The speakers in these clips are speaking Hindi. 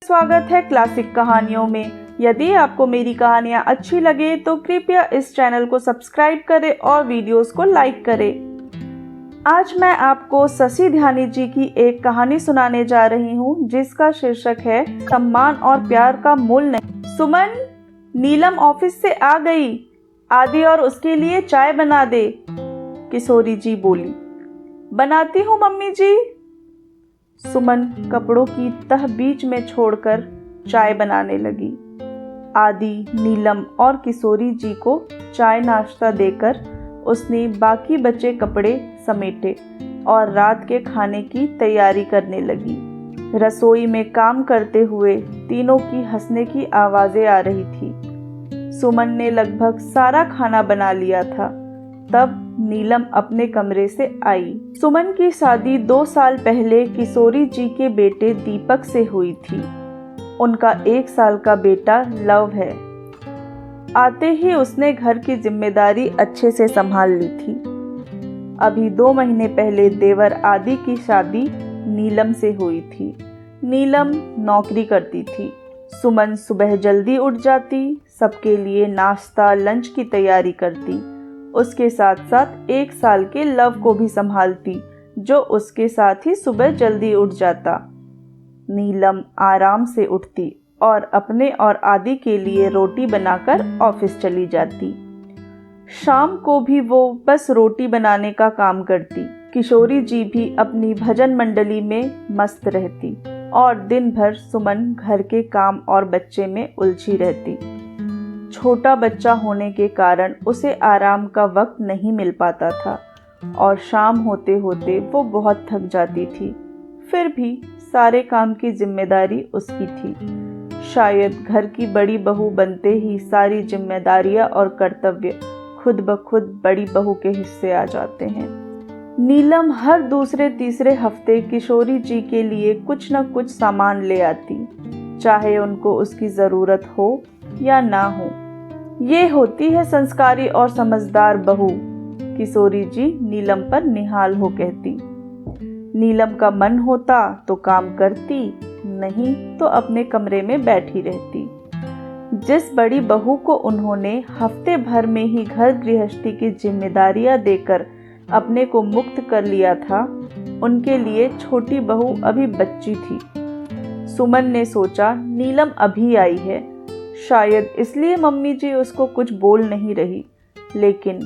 स्वागत है क्लासिक कहानियों में। यदि आपको मेरी कहानियाँ अच्छी लगे तो कृपया इस चैनल को सब्सक्राइब करें और वीडियोस को लाइक करें। आज मैं आपको शशि ध्यानी जी की एक कहानी सुनाने जा रही हूँ जिसका शीर्षक है सम्मान और प्यार का मूल नहीं। सुमन, नीलम ऑफिस से आ गई, आदि और उसके लिए चाय बना दे, किशोरी जी बोली। बनाती हूँ मम्मी जी। सुमन कपड़ों की तह बीच में छोड़कर चाय बनाने लगी। आदि, नीलम और किशोरी जी को चाय नाश्ता देकर उसने बाकी बचे कपड़े समेटे और रात के खाने की तैयारी करने लगी। रसोई में काम करते हुए तीनों की हंसने की आवाज़ें आ रही थी। सुमन ने लगभग सारा खाना बना लिया था तब नीलम अपने कमरे से आई। सुमन की शादी 2 साल पहले किशोरी जी के बेटे दीपक से हुई थी। उनका 1 साल का बेटा लव है। आते ही उसने घर की जिम्मेदारी अच्छे से संभाल ली थी। अभी 2 महीने पहले देवर आदि की शादी नीलम से हुई थी। नीलम नौकरी करती थी। सुमन सुबह जल्दी उठ जाती, सबके लिए नाश्ता लंच की तैयारी करती। उसके साथ साथ 1 साल के लव को भी संभालती जो उसके साथ ही सुबह जल्दी उठ जाता। नीलम आराम से उठती और अपने और आदि के लिए रोटी बनाकर ऑफिस चली जाती। शाम को भी वो बस रोटी बनाने का काम करती। किशोरी जी भी अपनी भजन मंडली में मस्त रहती और दिन भर सुमन घर के काम और बच्चे में उलझी रहती। छोटा बच्चा होने के कारण उसे आराम का वक्त नहीं मिल पाता था और शाम होते होते वो बहुत थक जाती थी। फिर भी सारे काम की जिम्मेदारी उसकी थी। शायद घर की बड़ी बहू बनते ही सारी जिम्मेदारियां और कर्तव्य खुद ब खुद बड़ी बहू के हिस्से आ जाते हैं। नीलम हर दूसरे तीसरे हफ्ते किशोरी जी के लिए कुछ न कुछ सामान ले आती, चाहे उनको उसकी ज़रूरत हो या ना हो। ये होती है संस्कारी और समझदार बहू, किशोरी जी नीलम पर निहाल हो कहती। नीलम का मन होता तो काम करती, नहीं तो अपने कमरे में बैठी रहती। जिस बड़ी बहू को उन्होंने हफ्ते भर में ही घर गृहस्थी की जिम्मेदारियां देकर अपने को मुक्त कर लिया था, उनके लिए छोटी बहू अभी बच्ची थी। सुमन ने सोचा नीलम अभी आई है, शायद इसलिए मम्मी जी उसको कुछ बोल नहीं रही। लेकिन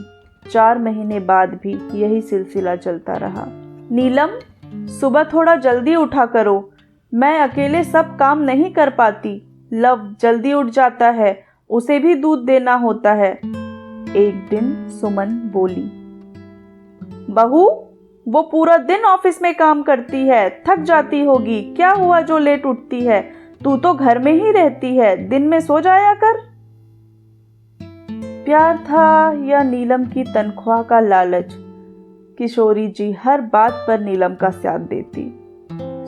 4 महीने बाद भी यही सिलसिला चलता रहा। नीलम, सुबह थोड़ा जल्दी उठा करो, मैं अकेले सब काम नहीं कर पाती। लव जल्दी उठ जाता है, उसे भी दूध देना होता है। एक दिन सुमन बोली, बहू, वो पूरा दिन ऑफिस में काम करती है, थक जाती होगी, क्या हुआ जो लेट उठती है? तू तो घर में ही रहती है, दिन में सो जाया कर। प्यार था या नीलम की तनख्वाह का लालच, किशोरी जी हर बात पर नीलम का साथ देती।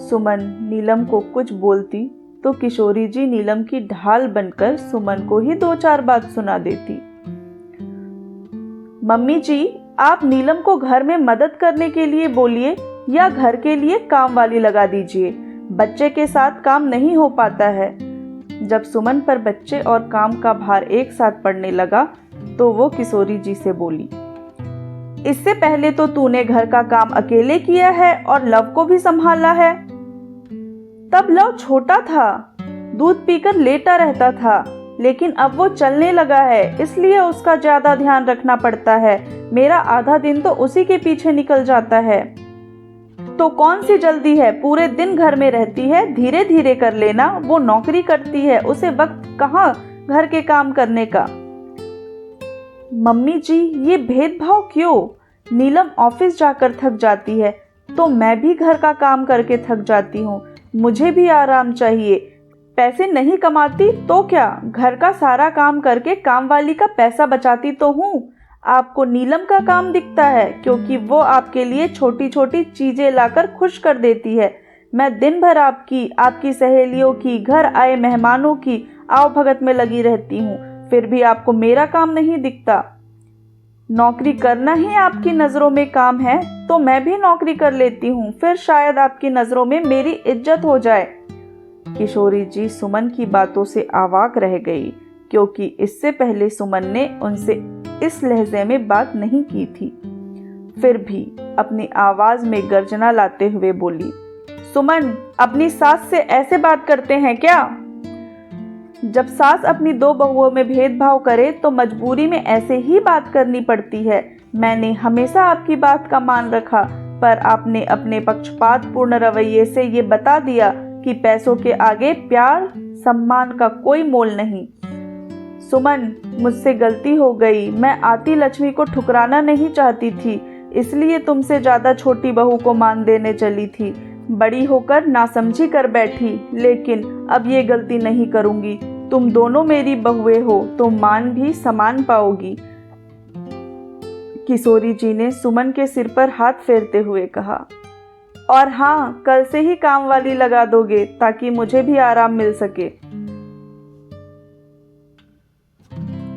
सुमन नीलम को कुछ बोलती तो किशोरी जी नीलम की ढाल बनकर सुमन को ही 2-4 बात सुना देती। मम्मी जी, आप नीलम को घर में मदद करने के लिए बोलिए या घर के लिए काम वाली लगा दीजिए, बच्चे के साथ काम नहीं हो पाता है। जब सुमन पर बच्चे और काम का भार एक साथ पड़ने लगा तो वो किशोरी जी से बोली, इससे पहले तो तूने घर का काम अकेले किया है और लव को भी संभाला है। तब लव छोटा था, दूध पीकर लेटा रहता था, लेकिन अब वो चलने लगा है, इसलिए उसका ज्यादा ध्यान रखना पड़ता है। मेरा आधा दिन तो उसी के पीछे निकल जाता है। तो कौन सी जल्दी है, पूरे दिन घर में रहती है, धीरे धीरे कर लेना, वो नौकरी करती है, उसे वक्त कहाँ घर के काम करने का। मम्मी जी, ये भेदभाव क्यों? नीलम ऑफिस जाकर थक जाती है तो मैं भी घर का काम करके थक जाती हूँ, मुझे भी आराम चाहिए। पैसे नहीं कमाती तो क्या, घर का सारा काम करके काम वाली का पैसा बचाती तो हूँ। आपको नीलम का काम दिखता है क्योंकि वो आपके लिए छोटी छोटी चीजें लाकर खुश कर देती है। मैं दिन भर आपकी सहेलियों की, घर आए मेहमानों की आवभगत में लगी रहती हूँ, फिर भी आपको मेरा काम नहीं दिखता। नौकरी करना ही आपकी नज़रों में काम है तो मैं भी नौकरी कर लेती हूँ, फिर शायद आपकी नज़रों में मेरी इज्जत हो जाए। किशोरी जी सुमन की बातों से अवाक रह गई, क्योंकि इससे पहले सुमन ने उनसे इस लहजे में बात नहीं की थी। फिर भी अपनी आवाज में गर्जना लाते हुए बोली, सुमन, अपनी सास से ऐसे बात करते हैं क्या? जब सास अपनी दो बहुओं में भेदभाव करे तो मजबूरी में ऐसे ही बात करनी पड़ती है। मैंने हमेशा आपकी बात का मान रखा, पर आपने अपने पक्षपातपूर्ण रवैये से ये बता दिया कि पैसों के आगे प्यार सम्मान का कोई मोल नहीं। सुमन, मुझसे गलती हो गई। मैं आती लक्ष्मी को ठुकराना नहीं चाहती थी, इसलिए तुमसे ज्यादा छोटी बहू को मान देने चली थी। बड़ी होकर नासमझी कर बैठी, लेकिन अब ये गलती नहीं करूंगी। तुम दोनों मेरी बहुएं हो तो मान भी समान पाओगी। किशोरी जी ने सुमन के सिर पर हाथ फेरते हुए कहा, और हाँ, कल से ही काम वाली लगा दोगे ताकि मुझे भी आराम मिल सके।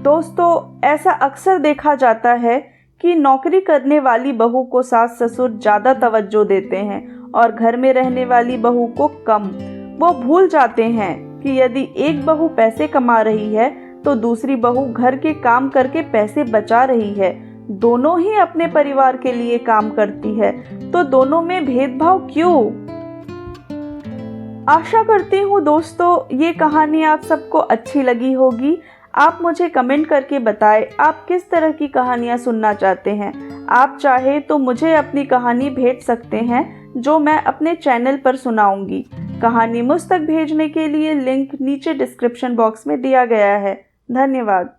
दोस्तों, ऐसा अक्सर देखा जाता है कि नौकरी करने वाली बहू को सास ससुर ज्यादा तवज्जो देते हैं और घर में रहने वाली बहू को कम। वो भूल जाते हैं कि यदि एक बहू पैसे कमा रही है तो दूसरी बहू घर के काम करके पैसे बचा रही है। दोनों ही अपने परिवार के लिए काम करती है, तो दोनों में भेदभाव क्यों? आशा करती हूँ दोस्तों ये कहानी आप सबको अच्छी लगी होगी। आप मुझे कमेंट करके बताएं आप किस तरह की कहानियाँ सुनना चाहते हैं। आप चाहे तो मुझे अपनी कहानी भेज सकते हैं जो मैं अपने चैनल पर सुनाऊंगी। कहानी मुझ तक भेजने के लिए लिंक नीचे डिस्क्रिप्शन बॉक्स में दिया गया है। धन्यवाद।